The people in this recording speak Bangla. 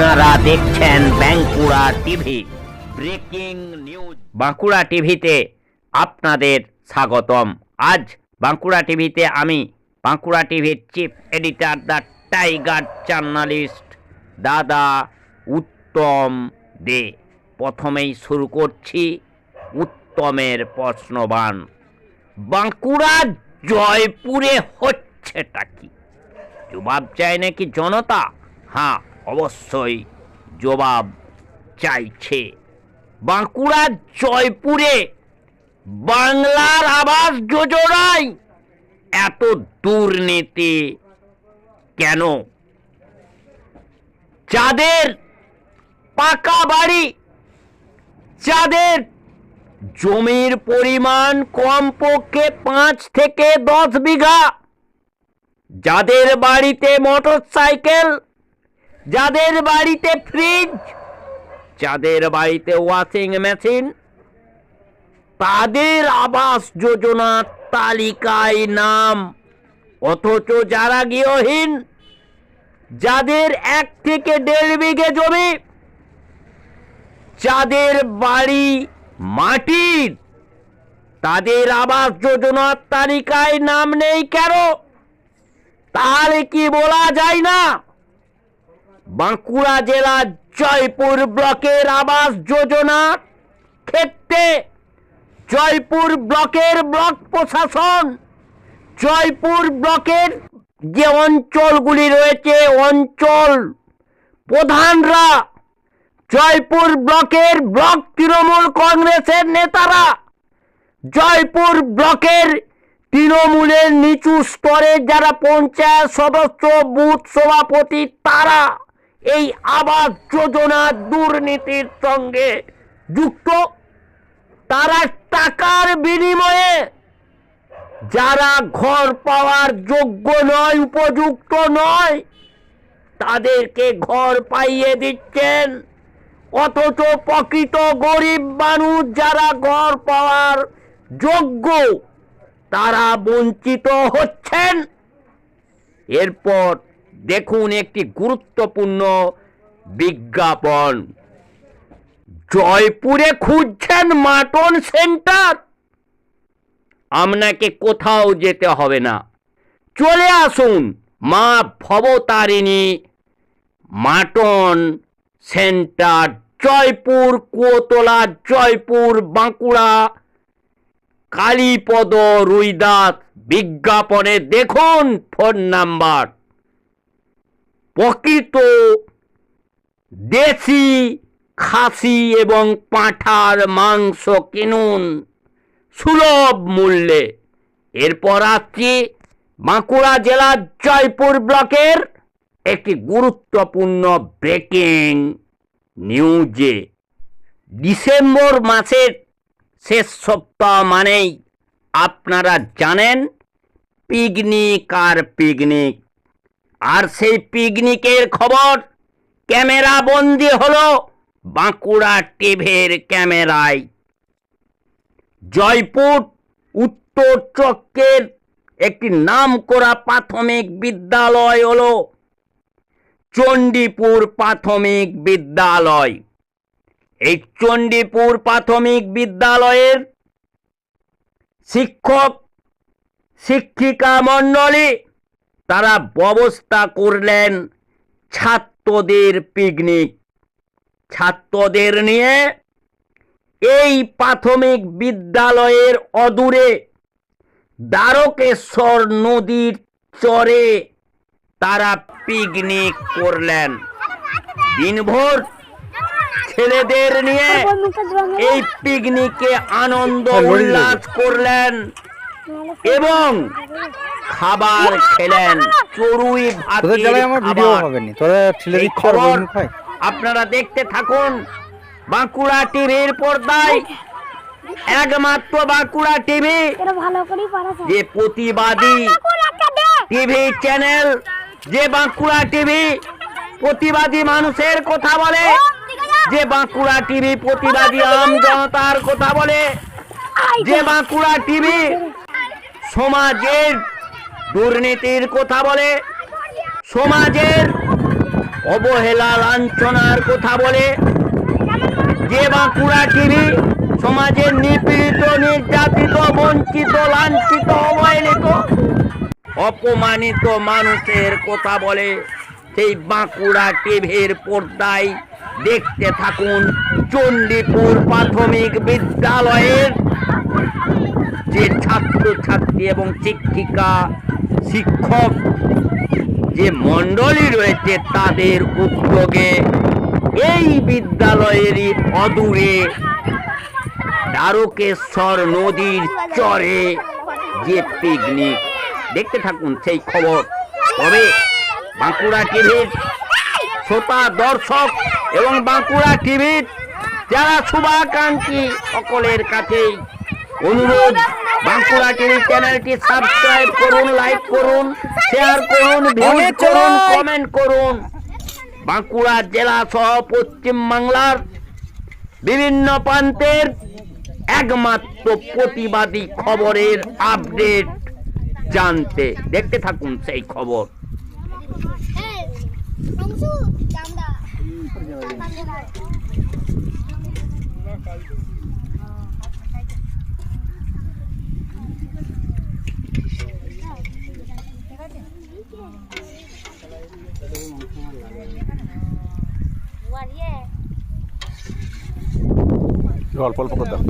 আপনারা দেখছেন Bankura TV breaking news. Bankura টিভিতে আপনাদের স্বাগতম। আজ বাঁকুড়া টিভিতে আমি বাঁকুড়া টিভির chief editor the tiger journalist দাদা উত্তম দে। প্রথমেই শুরু করছি উত্তমের প্রশ্নবাণ। বাঁকুড়া জয়পুরে হচ্ছেটা কি? জবাব চায় নাকি জনতা? হ্যাঁ, অবশ্যই জবাব চাইছে। বাঁকুড়া জয়পুরে বাংলার আবাস যোজনায় এত দুর্নীতি কেন? যাদের পাকা বাড়ি, যাদের জমির পরিমাণ কমপক্ষে 5 থেকে 10 বিঘা, যাদের বাড়িতে মোটরসাইকেল, যাদের বাড়িতে ফ্রিজ, যাদের বাড়িতে ওয়াশিং মেশিন, তাদের আবাস যোজনার তালিকায় নাম। অথচ যারা গৃহহীন, যাদের 1 থেকে 1.5 বিঘে জমি, যাদের বাড়ি মাটির, তাদের আবাস যোজনার তালিকায় নাম নেই কেন? তাহলে কি বলা যায় না বাঁকুড়া জেলার জয়পুর ব্লকের আবাস যোজনার ক্ষেত্রে জয়পুর ব্লকের ব্লক প্রশাসন, জয়পুর ব্লকের যে অঞ্চলগুলি রয়েছে অঞ্চল প্রধানরা, জয়পুর ব্লকের ব্লক তৃণমূল কংগ্রেসের নেতারা, জয়পুর ব্লকের তৃণমূলের নিচু স্তরে যারা পঞ্চায়েত সদস্য, বুথ সভাপতি, তারা এই আবাস যোজনার দুর্নীতির সঙ্গে যুক্ত। তারা টাকার বিনিময়ে যারা ঘর পাওয়ার যোগ্য নয়, উপযুক্ত নয়, তাদেরকে ঘর পাইয়ে দিচ্ছেন। অথচ প্রকৃত গরিব মানুষ যারা ঘর পাওয়ার যোগ্য, তারা বঞ্চিত হচ্ছেন। এরপর দেখুন একটি গুরুত্বপূর্ণ বিজ্ঞাপন। জয়পুরে খুঁজছেন মাটন সেন্টার? আপনাকে কোথাও যেতে হবে না, চলে আসুন মা ভবতারিণী মাটন সেন্টার, জয়পুর কুয়োতলা, জয়পুর, বাঁকুড়া। কালীপদ রুইদাস। বিজ্ঞাপনে দেখুন ফোন নাম্বার। প্রকৃত দেশি খাসি এবং পাঁঠার মাংস কিনুন সুলভ মূল্যে। এরপর আসছি বাঁকুড়া জেলার জয়পুর ব্লকের একটি গুরুত্বপূর্ণ ব্রেকিং নিউজে। ডিসেম্বর মাসের শেষ সপ্তাহ মানেই আপনারা জানেন পিকনিক আর পিকনিক। আর সেই পিকনিকের খবর ক্যামেরা বন্দি হলো বাঁকুড়া টিভির ক্যামেরায়। জয়পুর উত্তর চক্রের একটি নামকরা প্রাথমিক বিদ্যালয় হলো চণ্ডীপুর প্রাথমিক বিদ্যালয়। এই চণ্ডীপুর প্রাথমিক বিদ্যালয়ের শিক্ষক শিক্ষিকা মণ্ডলী তারা ব্যবস্থা করলেন ছাত্রদের পিকনিক। ছাত্রদের নিয়ে এই প্রাথমিক বিদ্যালয়ের অদূরে দ্বারকেশ্বর নদীর চরে তারা পিকনিক করলেন। দিনভর ছেলেদের নিয়ে এই পিকনিকে আনন্দ উল্লাস করলেন এবং খাবার খেলেন। চড়ুই ভাতের খবর আপনারা দেখতে থাকুন বাঁকুড়া টিভির পর্দায়। একমাত্র বাঁকুড়া টিভি, যে প্রতিবাদী টিভি চ্যানেল, যে বাঁকুড়া টিভি প্রতিবাদী মানুষের কথা বলে, যে বাঁকুড়া টিভি প্রতিবাদী আম জনতার কথা বলে, যে বাঁকুড়া টিভি সমাজের দুর্নীতির কথা বলে, সমাজের অবহেলা লাঞ্ছনার কথা বলে, যে বাঁকুড়া টিভি সমাজের নিপীড়িত, নির্যাতিত, বঞ্চিত, লাঞ্ছিত, অবহেলিত, অপমানিত মানুষের কথা বলে, সেই বাঁকুড়া টিভির পর্দায় দেখতে থাকুন চণ্ডীপুর প্রাথমিক বিদ্যালয়ের যে ছাত্রছাত্রী এবং শিক্ষিকা শিক্ষক যে মণ্ডলী রয়েছে তাদের উদ্যোগে এই বিদ্যালয়েরই অদূরে দ্বারকেশ্বর নদীর চরে যে পিকনিক। দেখতে থাকুন সেই খবর। তবে বাঁকুড়া টিভির শ্রোতা দর্শক এবং বাঁকুড়া টিভির যারা শুভাকাঙ্ক্ষী সকলের কাছেই অনুরোধ, বাঁকুড়া টিভি চ্যানেলটি সাবস্ক্রাইব করুন, লাইক করুন, শেয়ার করুন, ভিউ করুন, কমেন্ট করুন। বাঁকুড়া জেলা সহ পশ্চিম বাংলার বিভিন্ন প্রান্তের একমাত্র প্রতিবাদী খবরের আপডেট জানতে দেখতে থাকুন সেই খবর। অল্প অল্প করে দাও।